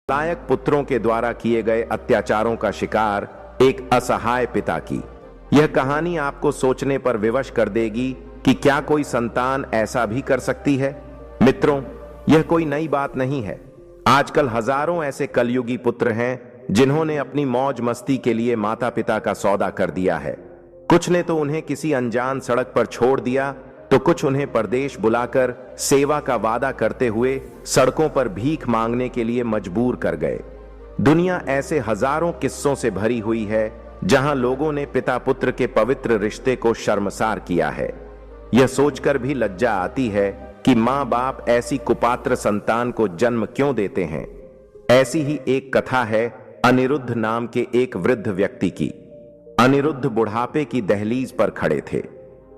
नालायक पुत्रों के द्वारा किए गए अत्याचारों का शिकार एक असहाय पिता की यह कहानी आपको सोचने पर विवश कर देगी कि क्या कोई संतान ऐसा भी कर सकती है। मित्रों, यह कोई नई बात नहीं है। आजकल हजारों ऐसे कलयुगी पुत्र हैं जिन्होंने अपनी मौज मस्ती के लिए माता पिता का सौदा कर दिया है। कुछ ने तो उन्हें किसी अनजान सड़क पर छोड़ दिया, तो कुछ उन्हें परदेश बुलाकर सेवा का वादा करते हुए सड़कों पर भीख मांगने के लिए मजबूर कर गए। दुनिया ऐसे हजारों किस्सों से भरी हुई है जहां लोगों ने पिता पुत्र के पवित्र रिश्ते को शर्मसार किया है। यह सोचकर भी लज्जा आती है कि मां बाप ऐसी कुपात्र संतान को जन्म क्यों देते हैं। ऐसी ही एक कथा है अनिरुद्ध नाम के एक वृद्ध व्यक्ति की। अनिरुद्ध बुढ़ापे की दहलीज पर खड़े थे।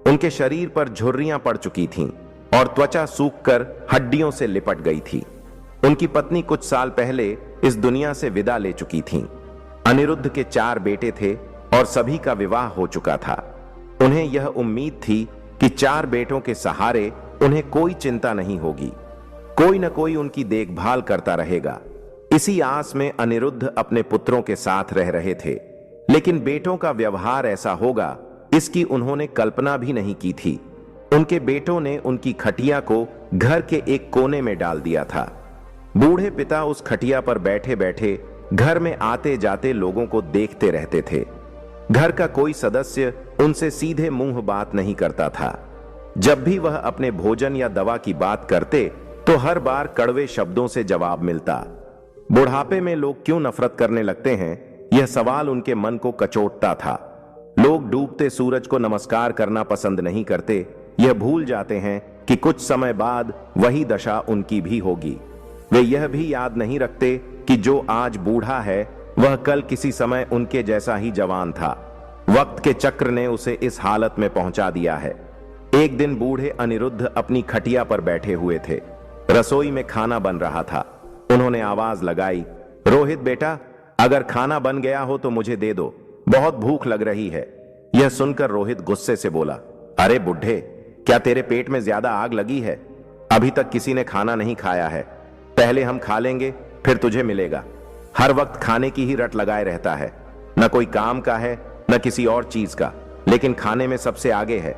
उनके शरीर पर झुर्रियां पड़ चुकी थीं और त्वचा सूखकर हड्डियों से लिपट गई थी। उनकी पत्नी कुछ साल पहले इस दुनिया से विदा ले चुकी थीं। अनिरुद्ध के 4 बेटे थे और सभी का विवाह हो चुका था। उन्हें यह उम्मीद थी कि 4 बेटों के सहारे उन्हें कोई चिंता नहीं होगी, कोई न कोई उनकी देखभाल करता रहेगा। इसी आस में अनिरुद्ध अपने पुत्रों के साथ रह रहे थे, लेकिन बेटों का व्यवहार ऐसा होगा इसकी उन्होंने कल्पना भी नहीं की थी। उनके बेटों ने उनकी खटिया को घर के एक कोने में डाल दिया था। बूढ़े पिता उस खटिया पर बैठे बैठे घर में आते जाते लोगों को देखते रहते थे। घर का कोई सदस्य उनसे सीधे मुंह बात नहीं करता था। जब भी वह अपने भोजन या दवा की बात करते तो हर बार कड़वे शब्दों से जवाब मिलता। बुढ़ापे में लोग क्यों नफरत करने लगते हैं, यह सवाल उनके मन को कचोटता था। लोग डूबते सूरज को नमस्कार करना पसंद नहीं करते। यह भूल जाते हैं कि कुछ समय बाद वही दशा उनकी भी होगी। वे यह भी याद नहीं रखते कि जो आज बूढ़ा है वह कल किसी समय उनके जैसा ही जवान था। वक्त के चक्र ने उसे इस हालत में पहुंचा दिया है। एक दिन बूढ़े अनिरुद्ध अपनी खटिया पर बैठे हुए थे। रसोई में खाना बन रहा था। उन्होंने आवाज लगाई, रोहित बेटा, अगर खाना बन गया हो तो मुझे दे दो, बहुत भूख लग रही है। यह सुनकर रोहित गुस्से से बोला, अरे बुढ़े, क्या तेरे पेट में ज्यादा आग लगी है? अभी तक किसी ने खाना नहीं खाया है। पहले हम खा लेंगे फिर तुझे मिलेगा। हर वक्त खाने की ही रट लगाए रहता है, न कोई काम का है न किसी और चीज का, लेकिन खाने में सबसे आगे है।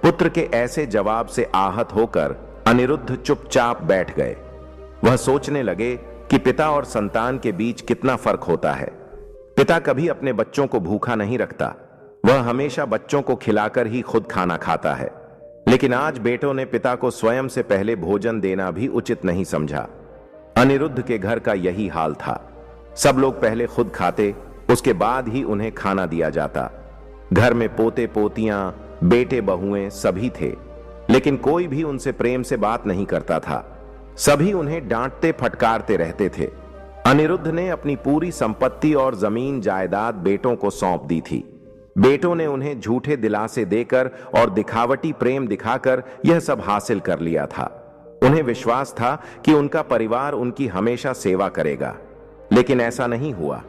पुत्र के ऐसे जवाब से आहत होकर अनिरुद्ध चुपचाप बैठ गए। वह सोचने लगे कि पिता और संतान के बीच कितना फर्क होता है। पिता कभी अपने बच्चों को भूखा नहीं रखता, वह हमेशा बच्चों को खिलाकर ही खुद खाना खाता है। लेकिन आज बेटों ने पिता को स्वयं से पहले भोजन देना भी उचित नहीं समझा। अनिरुद्ध के घर का यही हाल था। सब लोग पहले खुद खाते, उसके बाद ही उन्हें खाना दिया जाता। घर में पोते पोतियां, बेटे बहुएं सभी थे, लेकिन कोई भी उनसे प्रेम से बात नहीं करता था। सभी उन्हें डांटते फटकारते रहते थे। अनिरुद्ध ने अपनी पूरी संपत्ति और जमीन जायदाद बेटों को सौंप दी थी। बेटों ने उन्हें झूठे दिलासे देकर और दिखावटी प्रेम दिखाकर यह सब हासिल कर लिया था। उन्हें विश्वास था कि उनका परिवार उनकी हमेशा सेवा करेगा, लेकिन ऐसा नहीं हुआ।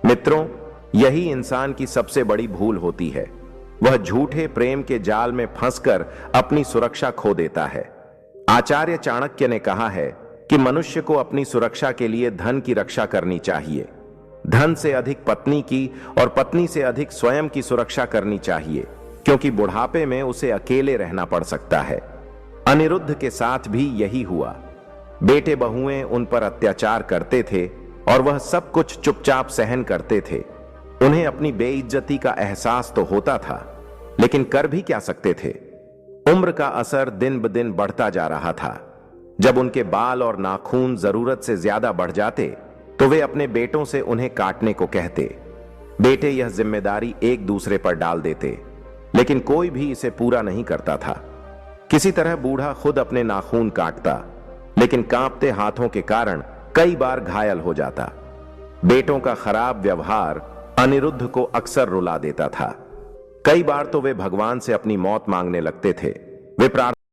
मित्रों, यही इंसान की सबसे बड़ी भूल होती है। वह झूठे प्रेम के जाल में फंसकर अपनी सुरक्षा खो देता है। आचार्य चाणक्य ने कहा है कि मनुष्य को अपनी सुरक्षा के लिए धन की रक्षा करनी चाहिए, धन से अधिक पत्नी की और पत्नी से अधिक स्वयं की सुरक्षा करनी चाहिए, क्योंकि बुढ़ापे में उसे अकेले रहना पड़ सकता है। अनिरुद्ध के साथ भी यही हुआ। बेटे बहुएं उन पर अत्याचार करते थे और वह सब कुछ चुपचाप सहन करते थे। उन्हें अपनी बेइज्जती का एहसास तो होता था, लेकिन कर भी क्या सकते थे। उम्र का असर दिन ब दिन बढ़ता जा रहा था। जब उनके बाल और नाखून जरूरत से ज्यादा बढ़ जाते तो वे अपने बेटों से उन्हें काटने को कहते। बेटे यह जिम्मेदारी एक दूसरे पर डाल देते, लेकिन कोई भी इसे पूरा नहीं करता था। किसी तरह बूढ़ा खुद अपने नाखून काटता, लेकिन कांपते हाथों के कारण कई बार घायल हो जाता। बेटों का खराब व्यवहार अनिरुद्ध को अक्सर रुला देता था। कई बार तो वे भगवान से अपनी मौत मांगने लगते थे। वे